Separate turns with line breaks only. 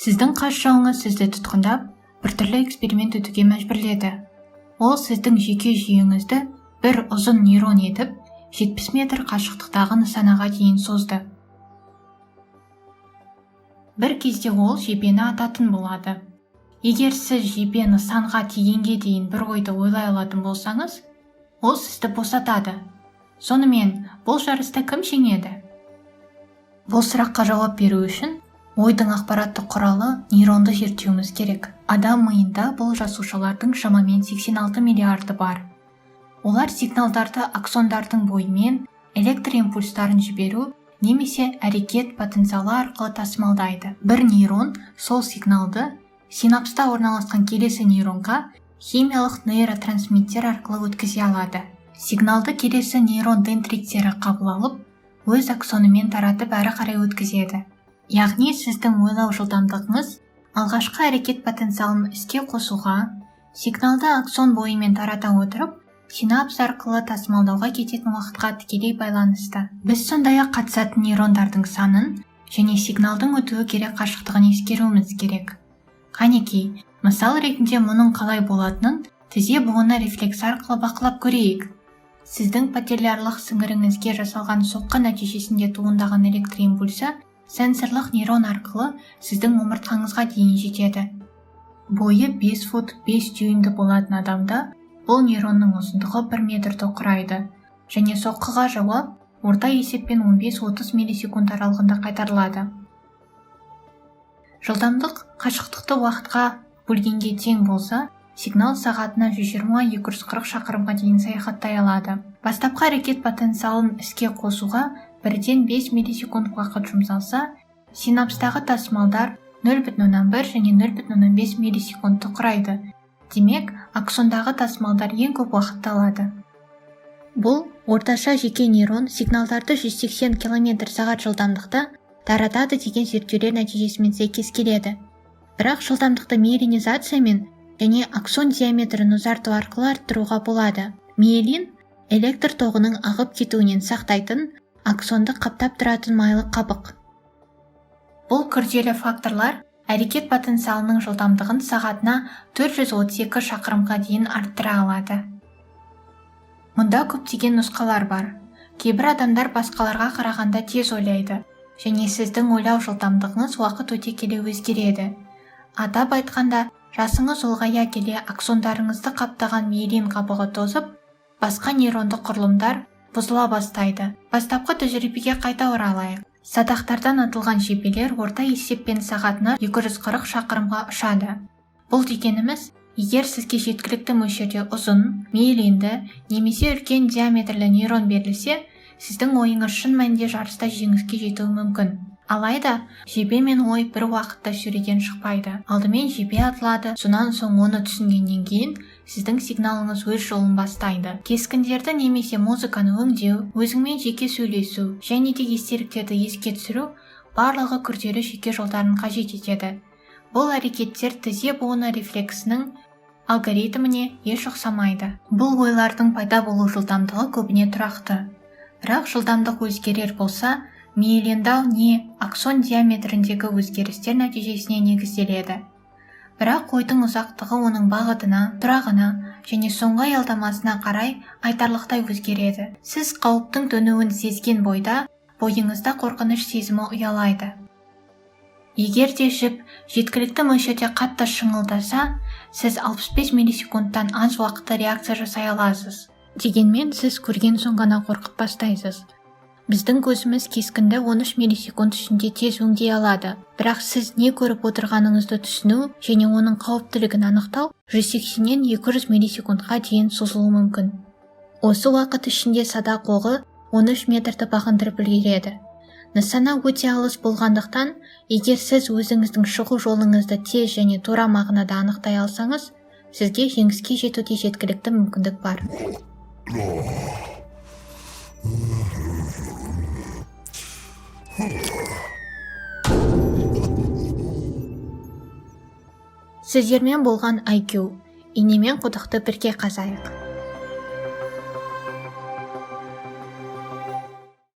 Сіздің қас жауыңыз сізді тұтқындап, біртүрлі эксперимент өтуге мәжбүрледі. Ол сіздің жеке жүйеңізді бір ұзын нейрон етіп, 70 метр қашықтықтағы нысанаға дейін созды. Бір кезде ол жебені ататын болады. Егер сіз жебе нысанға тигенге дейін бір ойды ойлай алатын болсаңыз, ол сізді босатады. Сонымен, бұл жарыста кім жеңеді? Бұл сұраққа жауап беру үшін ойдың ақпараттық құралы нейронды зерттеуіміз керек. Адам миында бұл жасушалардың шамамен 86 миллиарды бар. Олар сигналдарды аксондардың бойымен электр импульстарын жіберу немесе әрекет потенциалы арқылы тасымалдайды. Бір нейрон сол сигналды синапста орналасқан келесі нейронға химиялық нейротрансмиттер арқылы өткізе алады. Сигналды келесі нейрон дендриттері қабыл алып, өз аксонымен таратып әрі қарай өткізеді. Яғни сіздің ойлау жылдамдығыңыз алғашқы әрекет потенциалын іске қосуға, сигналды аксон бойымен тарата отырып, синапс арқылы тасымалдауға кететін уақытқа тікелей байланысты. Біз сондай-ақ қатысатын нейрондардың санын және сигналдың өтуі керек қашықтығын ескеруіміз керек. Қанекей, мысал ретінде мұның қалай болатынын тізе буыны рефлекс арқылы бақылап көрейік. Сіздің папиллярлық сіңіріңізге жасалған соққы нәтижесінде туындаған электр импульсы сенсорлық нейрон арқылы сіздің омыртқаңызға дейін жетеді. Бойы 5 фут 5 дюймді болатын адамда бұл нейронның ұзындығы 1 метрді құрайды және соққыға жауап орта есеппен 15-30 миллисекунд аралығында қайтарылады. Жылдамдық қашықтықты уақытқа бөлгенге тең болса, сигнал сағатына 120-240 шақырымға дейін саяхаттай алады. Бастапқы әрекет потенциалын іске қосуға 1-5 миллисекунд уақыт жұмсалса, синапстағы тасымалдар 0,1 және 0,5 миллисекундты құрайды. Демек, аксондағы тасымалдар ең көп уақытты алады. Бұл орташа жеке нейрон сигналдарды 180 км/сағат жылдамдықта таратады деген зерттеулер нәтижесімен сәйкес келеді. Бірақ жылдамдықты миелинизациямен және аксон диаметрін ұзарту арқылы арттыруға болады. Миелин электр тоғының ағып кетуінен сақтайтын, аксонды қаптап тұратын майлы қабық. Бұл күрделі факторлар әрекет потенциалының жылдамдығын сағатына 432 шақырымға дейін арттыра алады. Мұнда көптеген нұсқалар бар. Кейбір адамдар басқаларға қарағанда тез ойлайды, және сіздің ойлау жылдамдығыңыз уақыт өте келе өзгереді. Атап айтқанда, жасыңыз ұлғая келе аксондарыңызды қаптаған миелин қабығы тозып, басқа нейронды құрылымдар бұзыла бастайды. Бастапқы тәжірибеге қайта оралайық. Садақтардан атылған жебелер орта есеппен сағатына 240 шақырымға ұшады. Бұл дегеніміз, егер сізге жеткілікті мөлшерде ұзын, миелинді немесе үлкен диаметрлі нейрон берілсе, сіздің ойыңыз шын мәнінде жарыста жеңіске жетуі мүмкін. Алайда, жебе мен ой бір уақытта сөреден шықпайды. Алдымен жебе атылады, сонан соң оны түсінгеннен кейін сіздің сигналыңыз өз жолын бастайды. Кескіндерді немесе музыканы өңдеу, өзіңмен жеке сөйлесу және де естеліктерді еске түсіру барлығы күрделі жеке жолдарын қажет етеді. Бұл әрекеттер тізе буыны рефлексінің алгоритміне еш ұқсамайды. Бұл ойлардың пайда болу жылдамдығы көбіне тұрақты. Бірақ жылдамдық өзгерер болса, миелиндау не аксон диаметріндегі өзгерістер нәтижесіне негізделеді. Бірақ ойдың ұзақтығы оның бағытына, тұрағына және соңғы аялдамасына қарай айтарлықтай өзгереді. Сіз қауіптің төнуін сезген бойда, бойыңызда қорқыныш сезімі ұялайды. Егер де жіп жеткілікті мөлшерде қатты шыңылдаса, сіз 65 миллисекундтан аз уақытта реакция жасай аласыз. Дегенмен сіз көрген соң ғана қорқып бастайсыз. Біздің көзіміз кескінді 13 миллисекунд ішінде тез өңдей алады. Бірақ сіз не көріп отырғаныңызды түсіну және оның қауіптілігін анықтау 180-нен 200 миллисекундқа дейін созылуы мүмкін. Осы уақыт ішінде садақ оғы 13 метрді бағындырып үлгереді. Нысана өте алыс болғандықтан, егер сіз өзіңіздің шығу жолыңызды тез және тура мағынада анықтай алсаңыз, сізге жеңіске жетуде жеткілікті мүмкіндік бар. Сіздермен болған IQ, инемен құдықты бірге қазайық.